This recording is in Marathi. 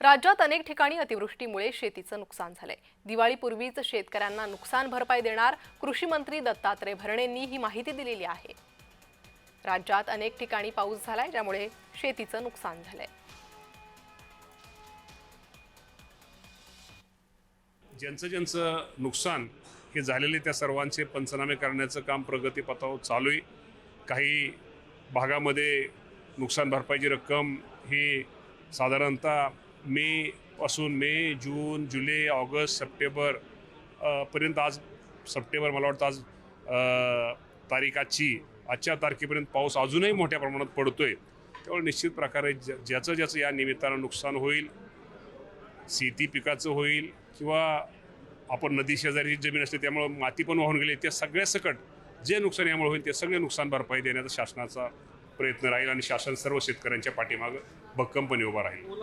राज्यात अनेक ठिकाणी अतिवृष्टीमुळे शेतीचं नुकसान झालंय। दिवाळीपूर्वीच शेतकऱ्यांना नुकसान भरपाई देणार कृषी मंत्री दत्तात्रय भरणेंनी ही माहिती दिलेली आहे। राज्यात अनेक ठिकाणी पाऊस झालाय, ज्यामुळे शेतीचं नुकसान झालंय। ज्यांचं नुकसान हे झालेले त्या सर्वांचे पंचनामे करण्याचं काम प्रगतीपथावर चालू आहे। काही भागामध्ये नुकसान भरपाईची रक्कम ही साधारणतः मे, जून, जुलै, ऑगस्ट, सप्टेंबर पर्यंत, आज सप्टेंबर मला वाटतं आज आजच्या तारखेपर्यंत पाऊस अजूनही मोठ्या प्रमाणात पडतोय। त्यामुळे निश्चित प्रकारे ज्याचं या निमित्तानं नुकसान होईल, शेती पिकाचं होईल किंवा आपण नदी शेजारी जमीन असते त्यामुळे माती पण वाहून गेली, त्या सगळ्या सकट जे नुकसान यामुळे होईल ते सगळे नुकसान भरपाई देण्याचा शासनाचा प्रयत्न राहील आणि शासन सर्व शेतकऱ्यांच्या पाठीमागे भक्कमपणे उभा राहील।